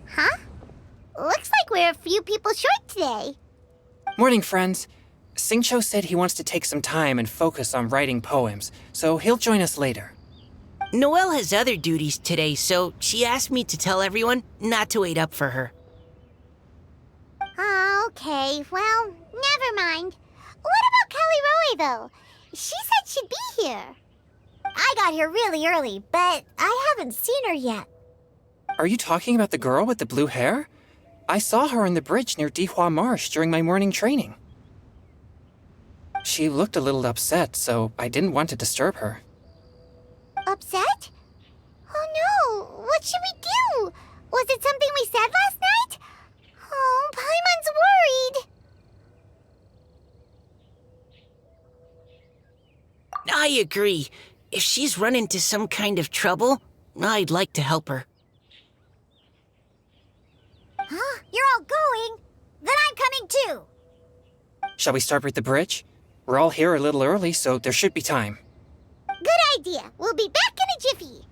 Huh? Looks like we're a few people short today. Morning, friends. Singcho said he wants to take some time and focus on writing poems, so he'll join us later. Noelle has other duties today, so she asked me to tell everyone not to wait up for her. Oh, okay. Well, never mind. What about Kelly Roy, though? She said she'd be here. I got here really early, but I haven't seen her yet. Are you talking about the girl with the blue hair? I saw her on the bridge near Dihua Marsh during my morning training. She looked a little upset, so I didn't want to disturb her. Upset? Oh no, what should we do? Was it something we said last night? Oh, Paimon's worried. I agree. If she's run into some kind of trouble, I'd like to help her. Huh? You're all going? Then I'm coming too. Shall we start with the bridge? We're all here a little early, so there should be time. Good idea. We'll be back in a jiffy.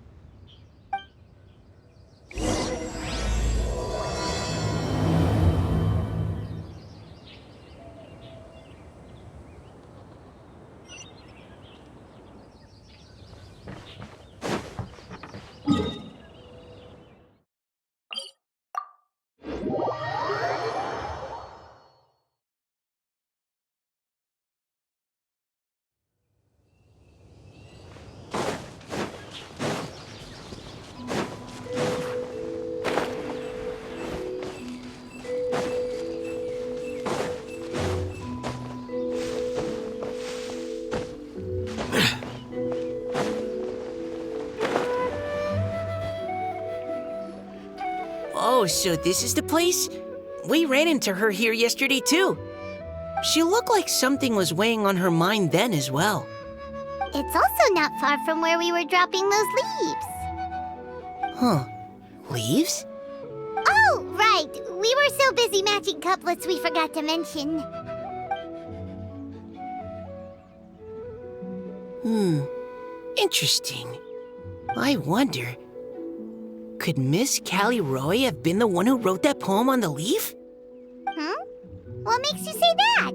Oh, so this is the place? We ran into her here yesterday, too. She looked like something was weighing on her mind then as well. It's also not far from where we were dropping those leaves. Huh. Leaves? Oh, right. We were so busy matching couplets we forgot to mention. Interesting. I wonder, could Miss Callie Roy have been the one who wrote that poem on the leaf? What makes you say that?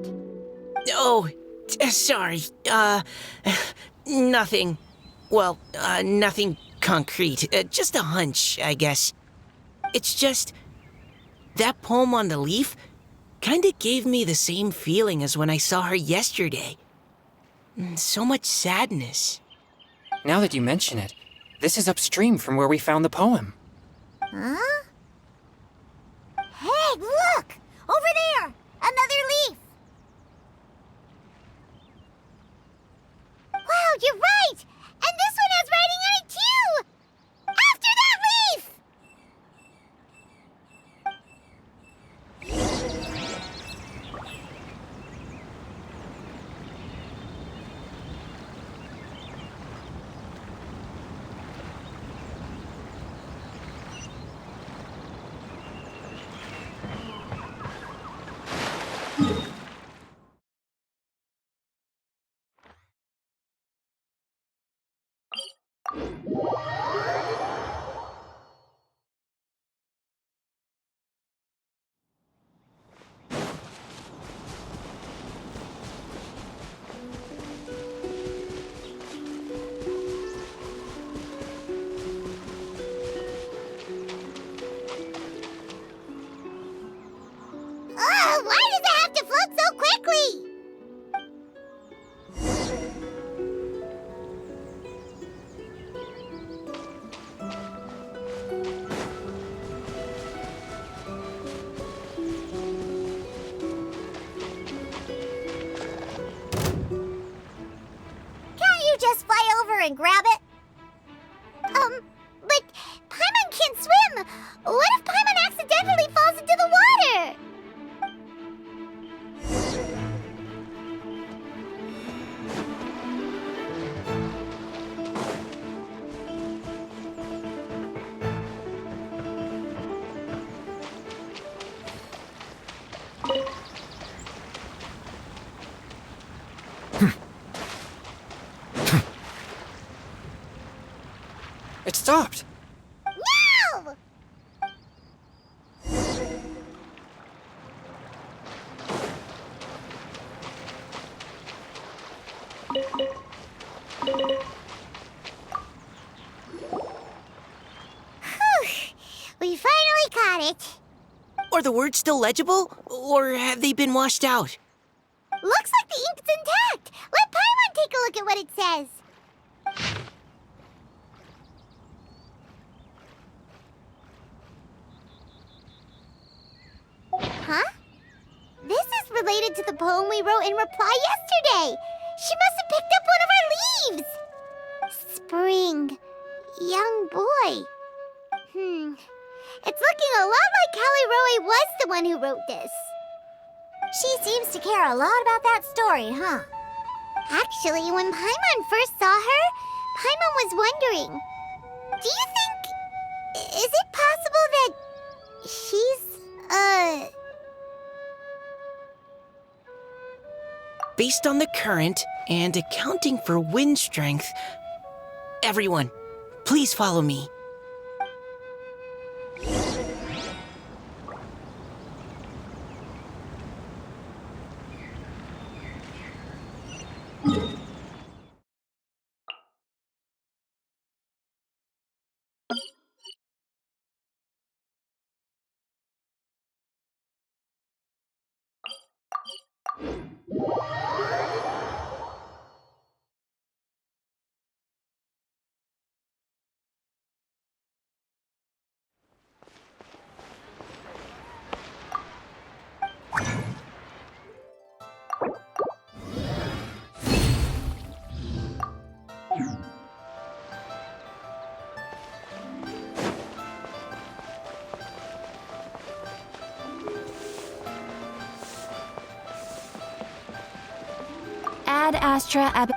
Oh, sorry. Nothing. Well, nothing concrete. Just a hunch, I guess. It's just, that poem on the leaf kinda gave me the same feeling as when I saw her yesterday. So much sadness. Now that you mention it, this is upstream from where we found the poem. Huh? Hey, look! Over there! Another leaf! Wow, you're right! And this one has writing on it too! After that leaf! Why does it have to float so quickly? Can't you just fly over and grab it? But Paimon can't swim. What if Paimon accidentally falls into the water? It stopped. No! We finally caught it. Are the words still legible, or have they been washed out? Looks like the ink's intact. Let Paimon take a look at what it says. Huh? This is related to the poem we wrote in reply yesterday. She must have picked up one of our leaves. Spring. Young boy. It's looking a lot like Callie Roe was the one who wrote this. She seems to care a lot about that story, huh? Actually, when Paimon first saw her, Paimon was wondering, do you think... is it possible that she's, Based on the current and accounting for wind strength, everyone, please follow me. Ad Astra Ab.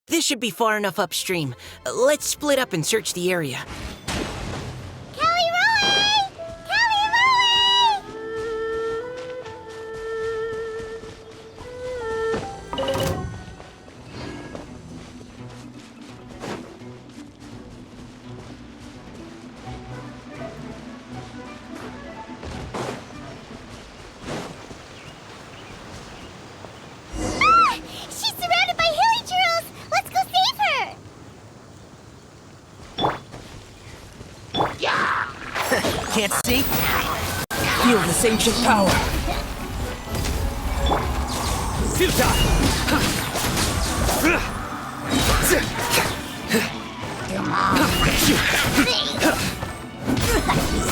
This should be far enough upstream. Let's split up and search the area. Callie Roe! Callie Roe! Ah! She's surrounded by hilly churls! Let's go save her! Can't see? Feel this ancient power.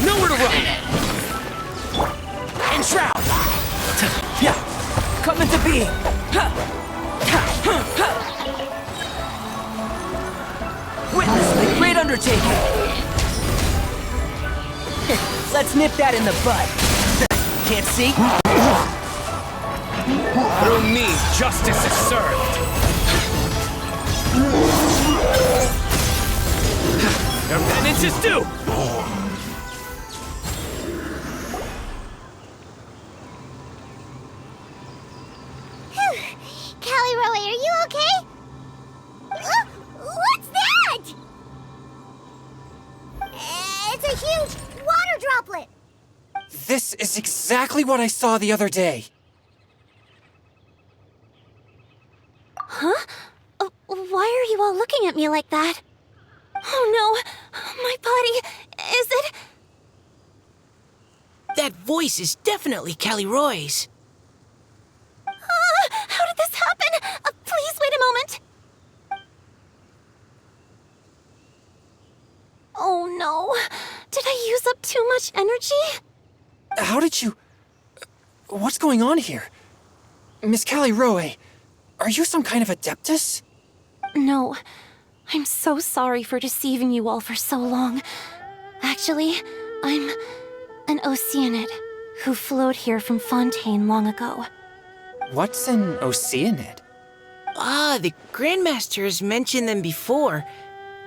Nowhere to run. And shroud. Yeah, come into being. Witness the great undertaking. Let's nip that in the bud. Can't see? Through me, justice is served. Your penance is due. Callie Roe, are you okay? What's that? It's a huge water droplet. This is exactly what I saw the other day. Huh? Why are you all looking at me like that? Oh no! My body... is it... That voice is definitely Callie Roy's. How Please wait a moment. Oh no. Did I use up too much energy? How did you... What's going on here? Miss Callie Roe, are you some kind of adeptus? No. I'm so sorry for deceiving you all for so long. Actually, I'm an Oceanid who flowed here from Fontaine long ago. What's an Oceanid? Ah, the Grandmasters mentioned them before.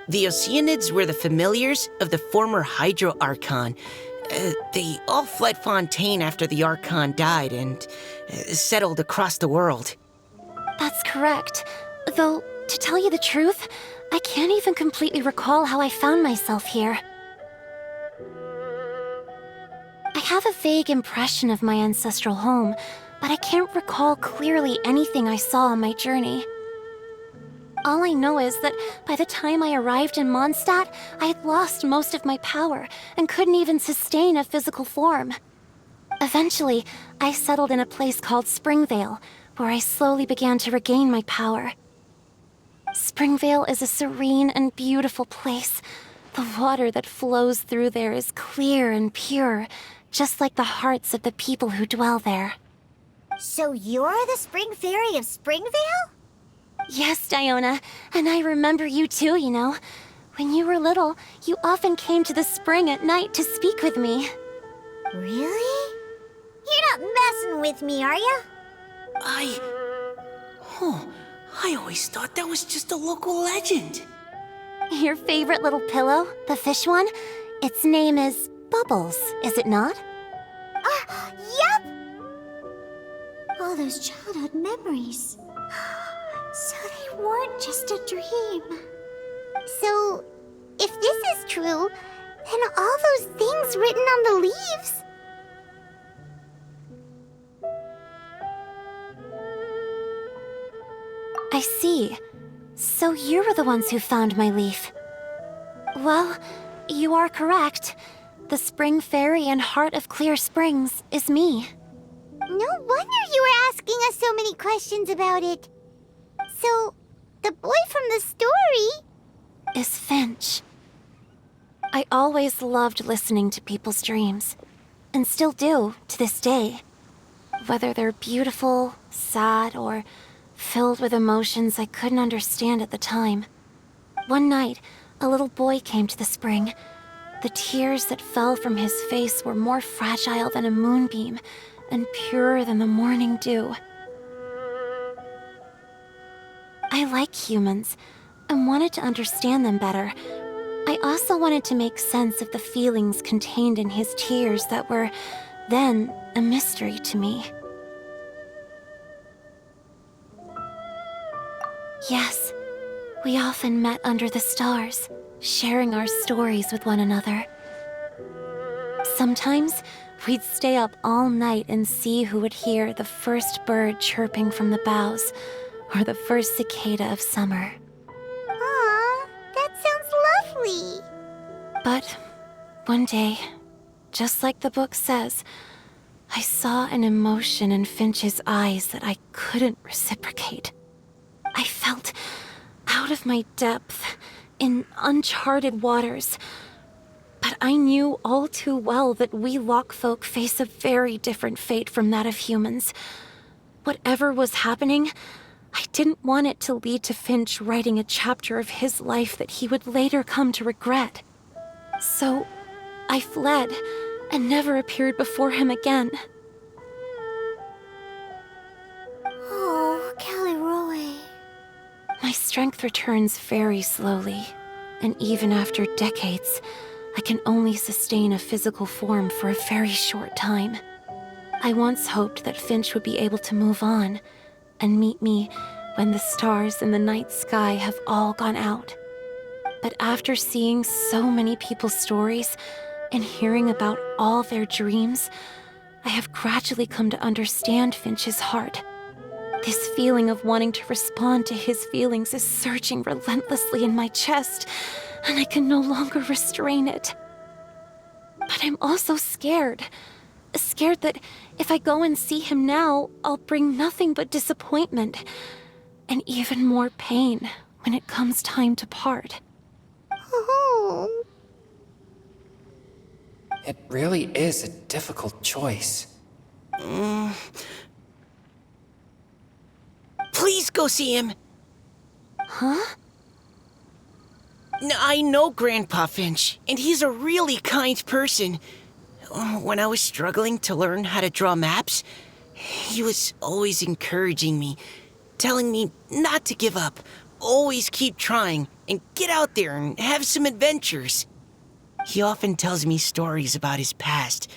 The Oceanids were the familiars of the former Hydro Archon. They all fled Fontaine after the Archon died and settled across the world. That's correct. Though, to tell you the truth, I can't even completely recall how I found myself here. I have a vague impression of my ancestral home, but I can't recall clearly anything I saw on my journey. All I know is that by the time I arrived in Mondstadt, I had lost most of my power and couldn't even sustain a physical form. Eventually, I settled in a place called Springvale, where I slowly began to regain my power. Springvale is a serene and beautiful place. The water that flows through there is clear and pure, just like the hearts of the people who dwell there. So you're the Spring Fairy of Springvale? Yes, Diona, and I remember you too, you know. When you were little, you often came to the spring at night to speak with me. Really? You're not messing with me, are ya? I always thought that was just a local legend. Your favorite little pillow, the fish one? Its name is Bubbles, is it not? Yup! All those childhood memories. So they weren't just a dream. So, if this is true, then all those things written on the leaves... I see. So you were the ones who found my leaf. Well, you are correct. The Spring Fairy and Heart of Clear Springs is me. No wonder you were asking us so many questions about it. So, the boy from the story... is Finch. I always loved listening to people's dreams, and still do to this day. Whether they're beautiful, sad, or filled with emotions I couldn't understand at the time. One night, a little boy came to the spring. The tears that fell from his face were more fragile than a moonbeam, and purer than the morning dew. I like humans, and wanted to understand them better. I also wanted to make sense of the feelings contained in his tears that were, then, a mystery to me. Yes, we often met under the stars, sharing our stories with one another. Sometimes, we'd stay up all night and see who would hear the first bird chirping from the boughs, or the first cicada of summer. Aw, that sounds lovely. But one day, just like the book says, I saw an emotion in Finch's eyes that I couldn't reciprocate. I felt out of my depth, in uncharted waters. But I knew all too well that we Lockfolk face a very different fate from that of humans. Whatever was happening, I didn't want it to lead to Finch writing a chapter of his life that he would later come to regret. So, I fled, and never appeared before him again. Oh, Callie Roe. My strength returns very slowly, and even after decades, I can only sustain a physical form for a very short time. I once hoped that Finch would be able to move on, and meet me when the stars in the night sky have all gone out. But after seeing so many people's stories, and hearing about all their dreams, I have gradually come to understand Finch's heart. This feeling of wanting to respond to his feelings is surging relentlessly in my chest, and I can no longer restrain it. But I'm also scared. Scared that if I go and see him now, I'll bring nothing but disappointment. and even more pain when it comes time to part. Oh. It really is a difficult choice. Please go see him. Huh? I know Grandpa Finch, and he's a really kind person. When I was struggling to learn how to draw maps, he was always encouraging me, telling me not to give up, always keep trying, and get out there and have some adventures. He often tells me stories about his past,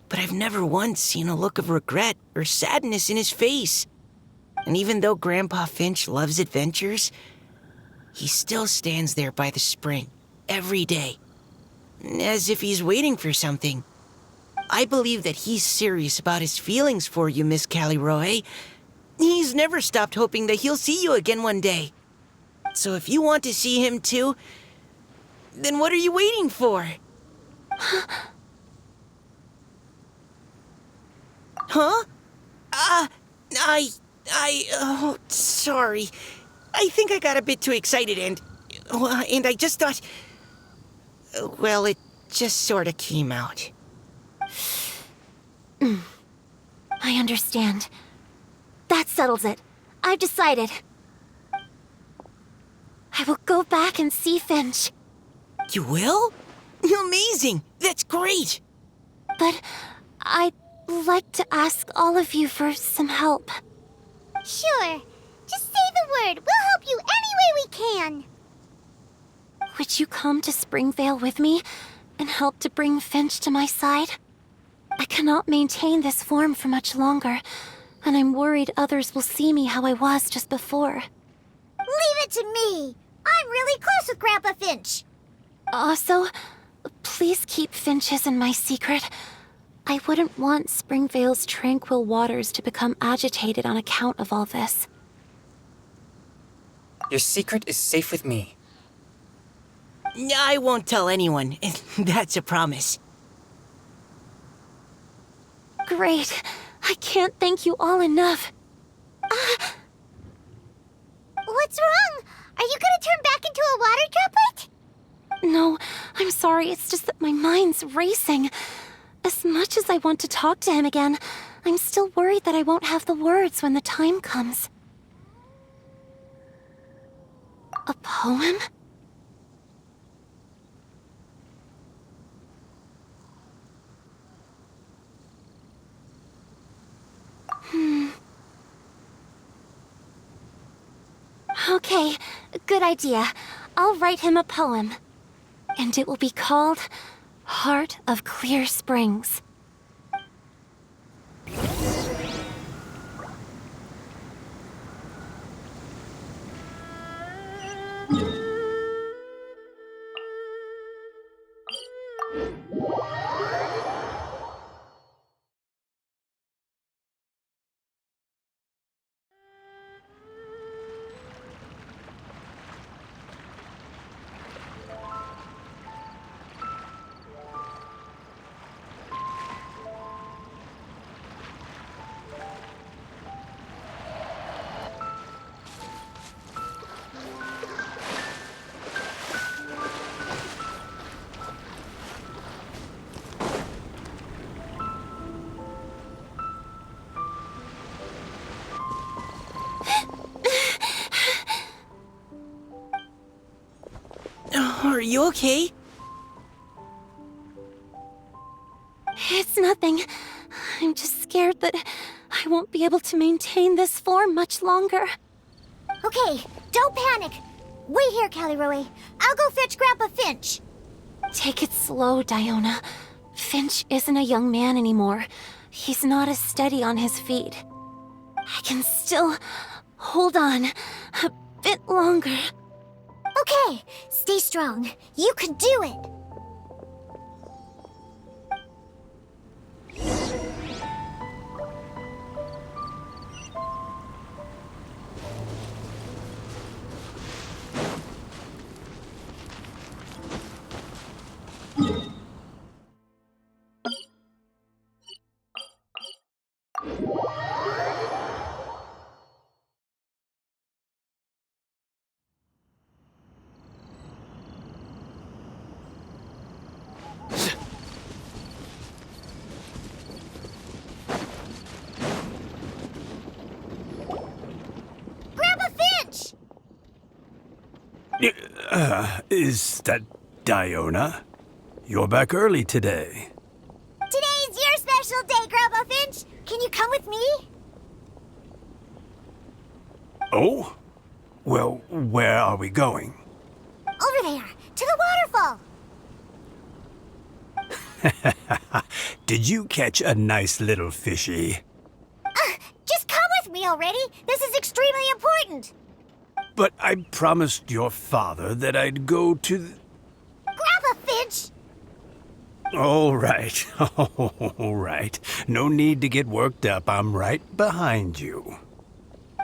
but I've never once seen a look of regret or sadness in his face. And even though Grandpa Finch loves adventures, he still stands there by the spring every day, as if he's waiting for something. I believe that he's serious about his feelings for you, Miss Callie Roe. He's never stopped hoping that he'll see you again one day. So if you want to see him too, then what are you waiting for? Huh? Oh, sorry. I think I got a bit too excited and I just thought, well, it just sort of came out. I understand. That settles it. I've decided. I will go back and see Finch. You will? Amazing! That's great! But I'd like to ask all of you for some help. Sure. Just say the word. We'll help you any way we can. Would you come to Springvale with me and help to bring Finch to my side? I cannot maintain this form for much longer, and I'm worried others will see me how I was just before. Leave it to me. I'm really close with Grandpa Finch. Also, please keep Finch's in my secret. I wouldn't want Springvale's tranquil waters to become agitated on account of all this. Your secret is safe with me. I won't tell anyone. That's a promise. Great. I can't thank you all enough. What's wrong? Are you gonna turn back into a water droplet? No, I'm sorry. It's just that my mind's racing. As much as I want to talk to him again, I'm still worried that I won't have the words when the time comes. A poem? Okay, good idea. I'll write him a poem. And it will be called Heart of Clear Springs. Are you okay? It's nothing. I'm just scared that I won't be able to maintain this form much longer. Okay, don't panic. Wait here, Callie Roe. I'll go fetch Grandpa Finch. Take it slow, Diona. Finch isn't a young man anymore. He's not as steady on his feet. I can still hold on a bit longer. Okay, stay strong. You can do it. Is that Diona? You're back early today. Today's your special day, Grandpa Finch. Can you come with me? Oh? Well, where are we going? Over there, to the waterfall. Did you catch a nice little fishy? Just come with me already. This is extremely important. But I promised your father that I'd go to Grandpa Finch! All right. All right. No need to get worked up. I'm right behind you.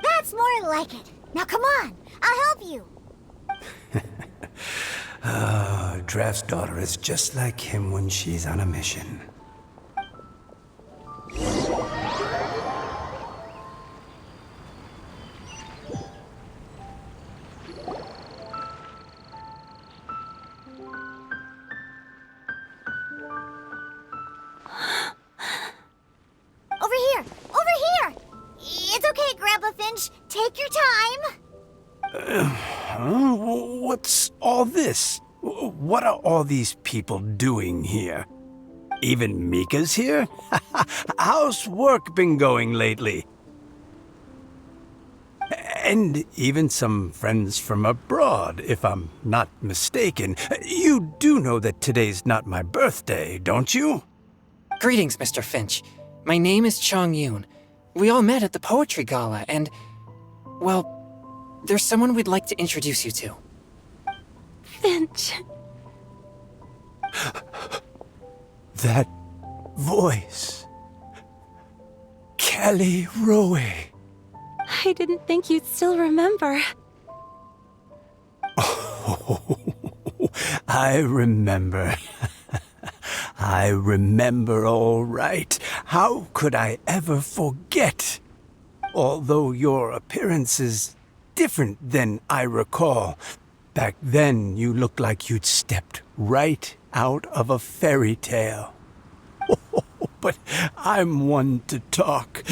That's more like it. Now come on, I'll help you. Draft's daughter is just like him when she's on a mission. Over here! Over here! It's okay, Grandpa Finch. Take your time. What's all this? What are all these people doing here? Even Mika's here? How's work been going lately? And even some friends from abroad, if I'm not mistaken. You do know that today's not my birthday, don't you? Greetings, Mr. Finch. My name is Chong Yoon. We all met at the poetry gala, and, well, there's someone we'd like to introduce you to. Finch. That voice. Callie Rowe. I didn't think you'd still remember. Oh, I remember. I remember all right. How could I ever forget? Although your appearance is different than I recall. Back then, you looked like you'd stepped right out of a fairy tale. But I'm one to talk.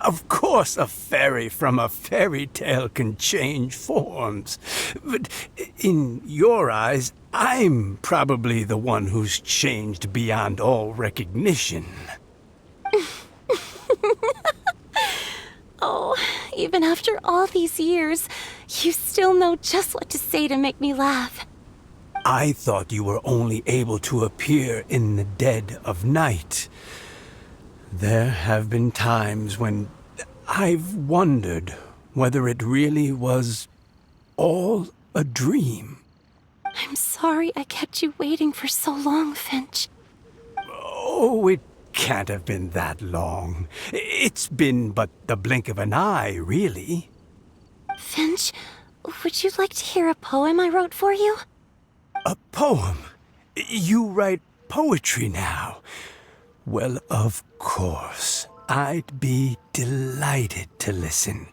Of course a fairy from a fairy tale can change forms. But in your eyes, I'm probably the one who's changed beyond all recognition. Oh, even after all these years, you still know just what to say to make me laugh. I thought you were only able to appear in the dead of night. There have been times when I've wondered whether it really was all a dream. I'm sorry I kept you waiting for so long, Finch. Oh, it can't have been that long. It's been but the blink of an eye, really. Finch, would you like to hear a poem I wrote for you? A poem? You write poetry now? Well, of course. I'd be delighted to listen.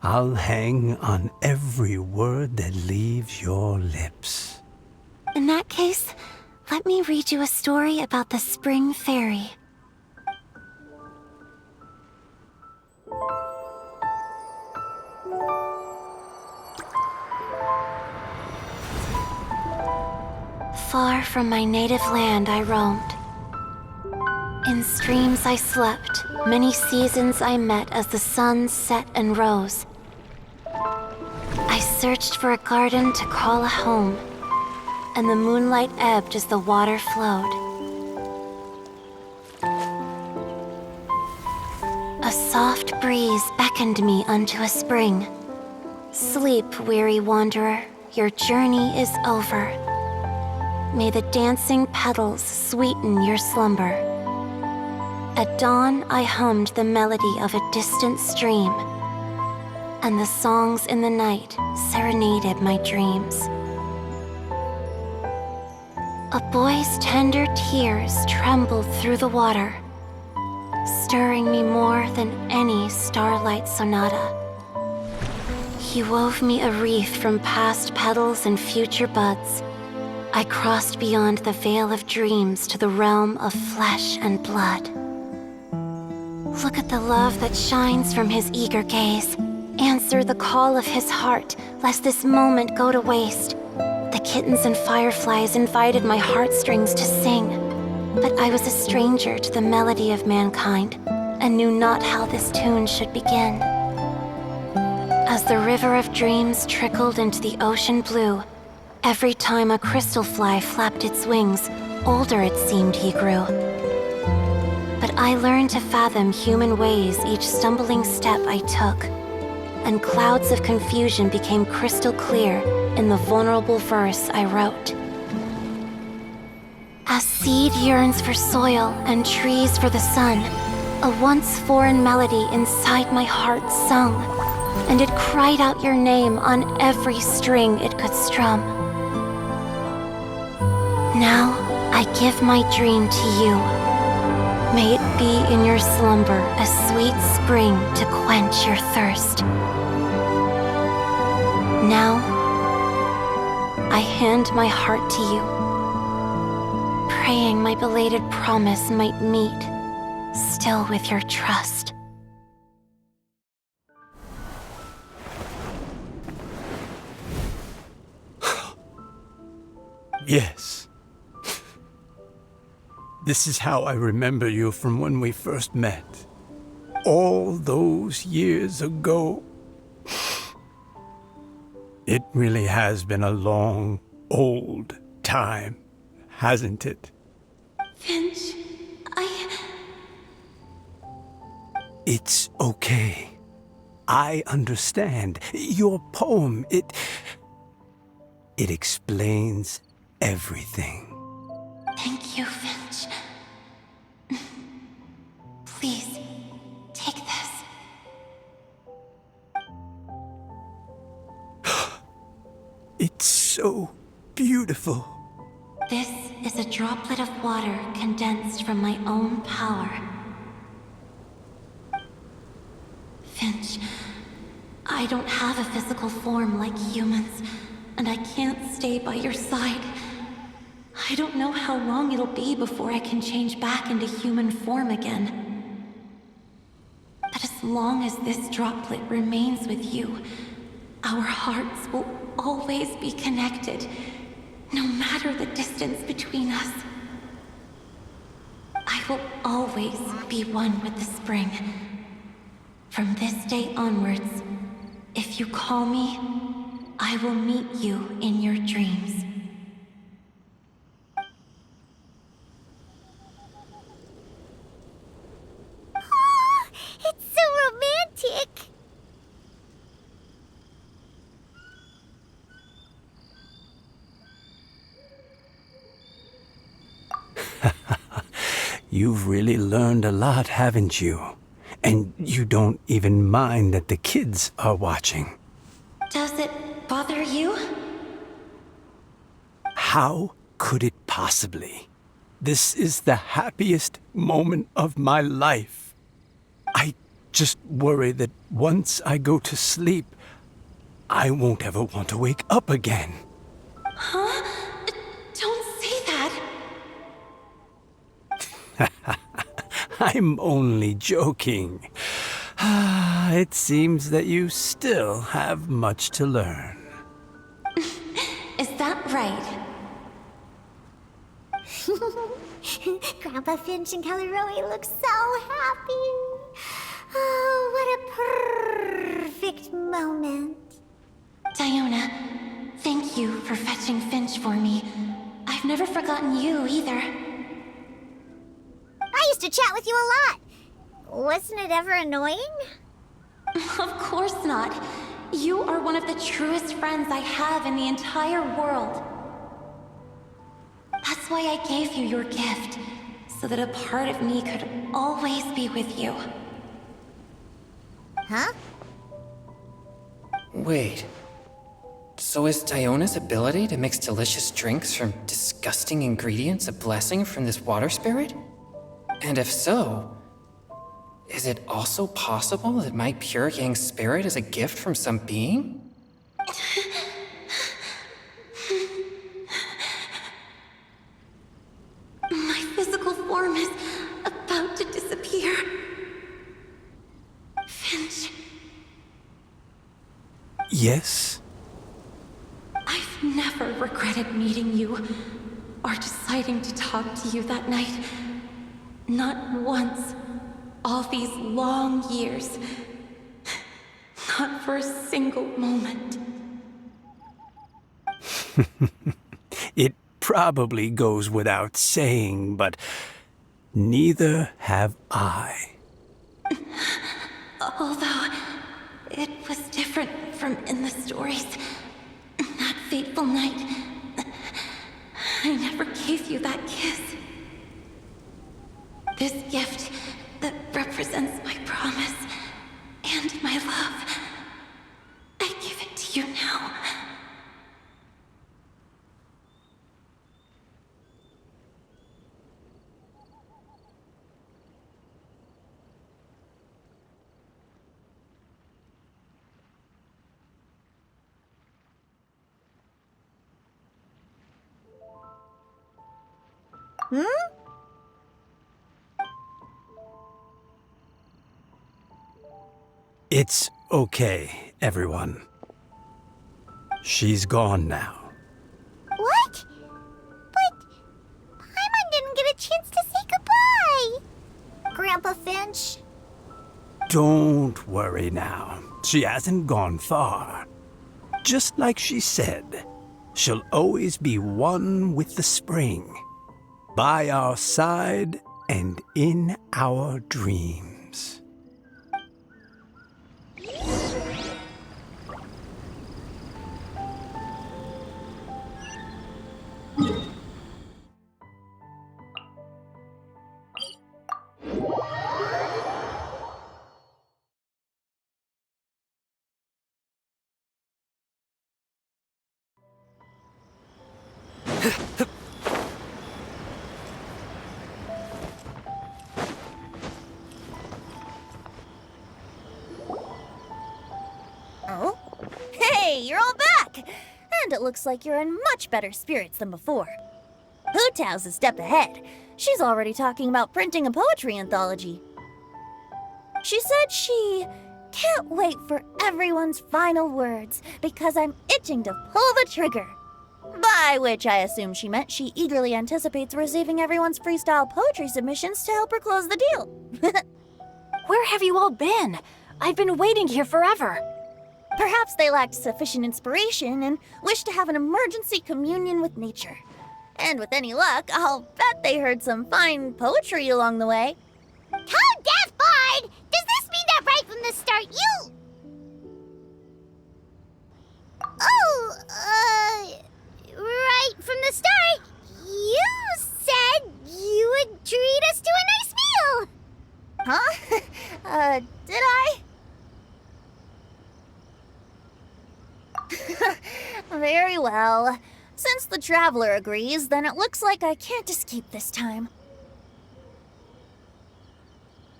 I'll hang on every word that leaves your lips. In that case, let me read you a story about the Spring Fairy. Far from my native land I roamed. In streams I slept, many seasons I met as the sun set and rose. I searched for a garden to call a home, and the moonlight ebbed as the water flowed. A soft breeze beckoned me unto a spring. Sleep, weary wanderer, your journey is over. May the dancing petals sweeten your slumber. At dawn, I hummed the melody of a distant stream, and the songs in the night serenaded my dreams. A boy's tender tears trembled through the water, stirring me more than any starlight sonata. He wove me a wreath from past petals and future buds. I crossed beyond the veil of dreams to the realm of flesh and blood. Look at the love that shines from his eager gaze. Answer the call of his heart, lest this moment go to waste. The kittens and fireflies invited my heartstrings to sing, but I was a stranger to the melody of mankind and knew not how this tune should begin. As the river of dreams trickled into the ocean blue, every time a crystal fly flapped its wings, older it seemed he grew. But I learned to fathom human ways each stumbling step I took, and clouds of confusion became crystal clear in the vulnerable verse I wrote. As seed yearns for soil and trees for the sun, a once foreign melody inside my heart sung, and it cried out your name on every string it could strum. Now I give my dream to you. May it be in your slumber a sweet spring to quench your thirst. Now, I hand my heart to you, praying my belated promise might meet, still with your trust. Yes. This is how I remember you from when we first met. All those years ago. It really has been a long, old time, hasn't it? Finch, It's okay. I understand. Your poem, it explains everything. Thank you, Finch. Please, take this. It's so beautiful. This is a droplet of water condensed from my own power. Finch, I don't have a physical form like humans, and I can't stay by your side. I don't know how long it'll be before I can change back into human form again. But as long as this droplet remains with you, our hearts will always be connected, no matter the distance between us. I will always be one with the spring. From this day onwards, if you call me, I will meet you in your dreams. It's so romantic! You've really learned a lot, haven't you? And you don't even mind that the kids are watching. Does it bother you? How could it possibly? This is the happiest moment of my life. I just worry that once I go to sleep, I won't ever want to wake up again. Huh? Don't say that. I'm only joking. It seems that you still have much to learn. Is that right? Grandpa Finch and Kelly Rowie look so happy. Oh, what a perfect moment. Diona, thank you for fetching Finch for me. I've never forgotten you either. I used to chat with you a lot. Wasn't it ever annoying? Of course not. You are one of the truest friends I have in the entire world. That's why I gave you your gift, so that a part of me could always be with you. Huh? Wait. So is Diona's ability to mix delicious drinks from disgusting ingredients a blessing from this water spirit? And if so, is it also possible that my pure yang spirit is a gift from some being? My physical form is about to disappear. Finch, Yes? I've never have regretted meeting you or deciding to talk to you that night. Not once. All these long years. Not for a single moment. It probably goes without saying, but neither have I. Although it was different from in the stories. That fateful night, I never gave you that kiss. This gift that represents my promise and my love, I give it to you now. It's okay, everyone. She's gone now. What? But Paimon didn't get a chance to say goodbye. Grandpa Finch? Don't worry now. She hasn't gone far. Just like she said, she'll always be one with the spring. By our side and in our dreams. Oh? Hey, you're all back! And it looks like you're in much better spirits than before. Hu Tao's a step ahead. She's already talking about printing a poetry anthology. She said she can't wait for everyone's final words because I'm itching to pull the trigger. By which I assume she meant she eagerly anticipates receiving everyone's freestyle poetry submissions to help her close the deal. Where have you all been? I've been waiting here forever. Perhaps they lacked sufficient inspiration and wished to have an emergency communion with nature. And with any luck, I'll bet they heard some fine poetry along the way. Code Death Bard! Does this mean that right from the start you... right from the start, you said you would treat us to a nice meal! Huh? Did I? Very well. Since the Traveler agrees, then it looks like I can't escape this time.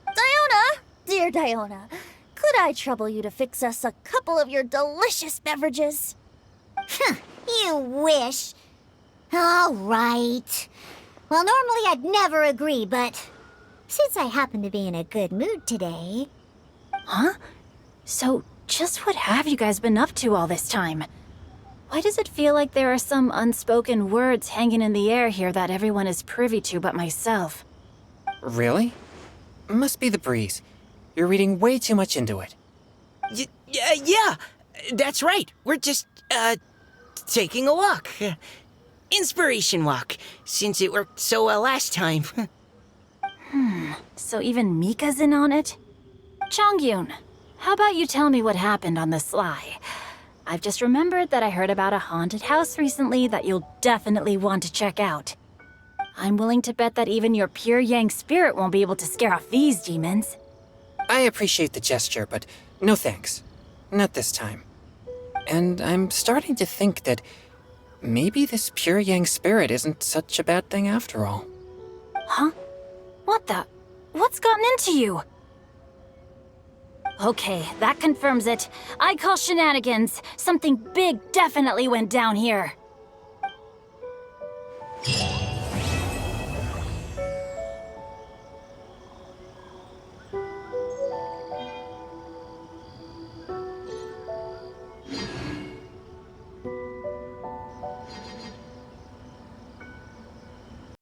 Diona! Dear Diona, could I trouble you to fix us a couple of your delicious beverages? You wish. All right. Well, normally I'd never agree, but since I happen to be in a good mood today... Huh? So, just what have you guys been up to all this time? Why does it feel like there are some unspoken words hanging in the air here that everyone is privy to but myself? Really? Must be the breeze. You're reading way too much into it. Yeah, that's right. We're just, taking a walk. Inspiration walk, since it worked so well last time. So even Mika's in on it? Chongyun, how about you tell me what happened on the sly? I've just remembered that I heard about a haunted house recently that you'll definitely want to check out. I'm willing to bet that even your pure yang spirit won't be able to scare off these demons. I appreciate the gesture, but no thanks. Not this time. And I'm starting to think that maybe this pure yang spirit isn't such a bad thing after all. Huh? What the? What's gotten into you? Okay, that confirms it. I call shenanigans. Something big definitely went down here.